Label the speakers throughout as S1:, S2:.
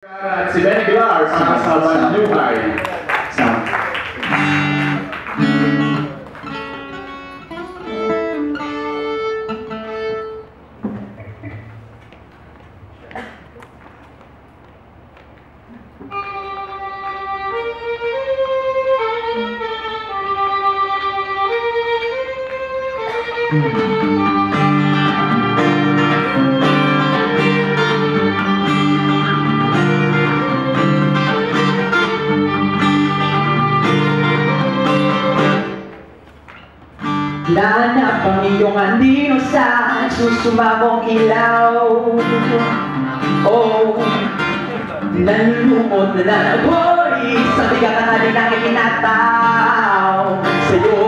S1: At si Benny Aguilar para sa Banluhay.
S2: Nanap ang iyong andino sa susumabong ilaw. Oh, nanlumot na nanagoy sa bigat ng halinang itinataw sa'yo.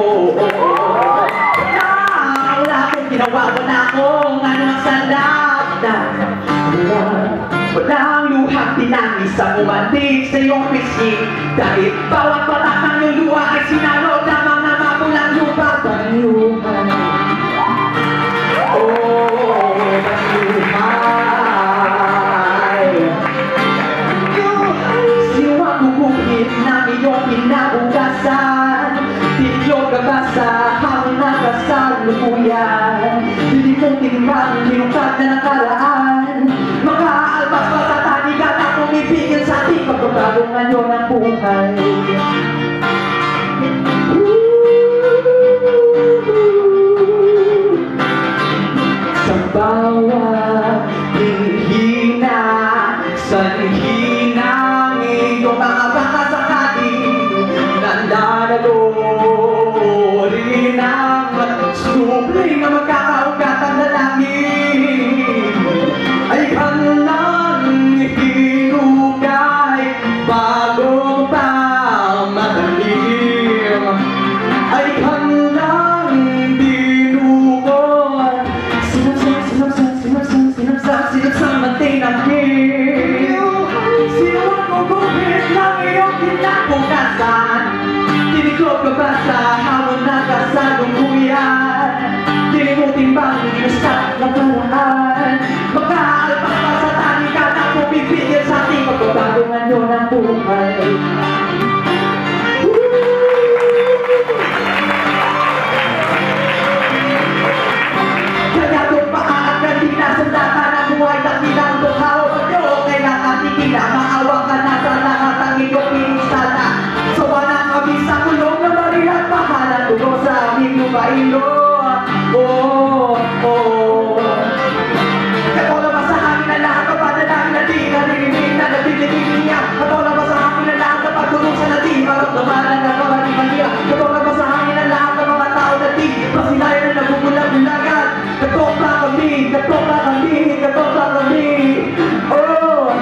S2: Wala akong ginawa, wala akong anong sanap na walang luhang tinangis ang umandig sa iyong pisngi. Dahil bawat patak ng iyong luha ay sinalo lamang na mapulang lupa. Banluhay, oh, banluhay. Sino ang guguhit ng iyong pinabukasan? Titlog ka ba sa hangin na kasalukuyan? Hindi mong timbang, hinungkat na nakaraan. Makaalpas pa sa tanigan at pumipigil sa ating pagbabagongan yun ang buhay. Sa bawat hihina, sa hihinang iyong mga baka sakaling nandalago rin ang subling na magkakaugat ang dalangin ay kanilang hinugay bago pa matalim, ay kanilang dinukot sinapsang mantinagin. Sino ang guguhit ng iyong kinabukasan? Tiniklog ka ba sa hamon na kasalungkuyan? Tinimutin bang ginusta na paraan? Makaalpas pa sa tanikan at pumipigil sa ating pagbabagongan yun ang buhay. Kaya doon paaagan din na sandata ng buhay na pinandong hawak nyo. Kailangan tigil na maawa ka na sa lahat ang iyong pinustada. So walang kami sa kulong na baril at pahalan tulo sa aming lupailo. Oh, oh. Ito na ba sa akin na lahat ng panalangin na di naririnig na nabibigay niya? Ito na ba sa akin na lahat ng pagtulong sa nati maramdaman ang nakawaliman niya? Ito na ba sa akin na lahat ng mga tao na di pasilayan na nagugulag-gulagan? Katopla kami, katopla kami, katopla kami. Oh!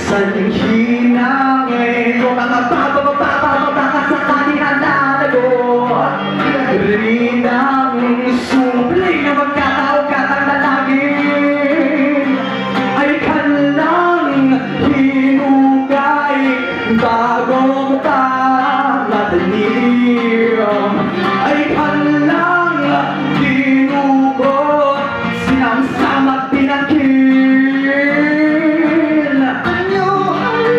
S2: Sa hihina ngayon mga papapapapapaka sa kanilang nalago rin ang subling na magkakaugat ang lalagin ay kanilang hinugay bago pa matalim, ay kanilang dinugot sinamsamang pinagkin.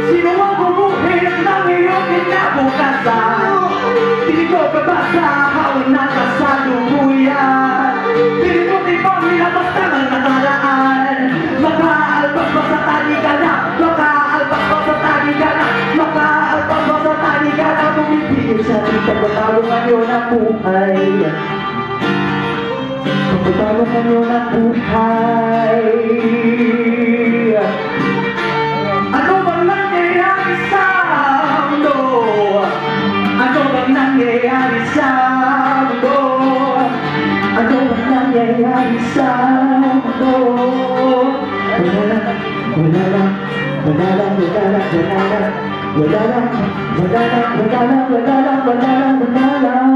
S2: Sino ang guguhit ng iyong kinabukasan? Tiniklog ka ba sa hawin na kasalukuyan? Tinimutin mo nilabas ng nakaraan. Makaalpas ba sa tanigan na? Makaalpas ba sa tanigan na? Makaalpas ba sa tanigan na? Pumipigil sa ating pagbabagongan yun ang buhay. Pagbabagongan yun ang buhay. Ano bang nangyayari sa mundo? Ano bang nangyayari sa mundo? Ano bang nangyayari sa mundo? Wala lang, wala lang, wala lang, wala lang, wala lang, wala lang, wala lang, wala lang, wala lang, wala lang, wala lang.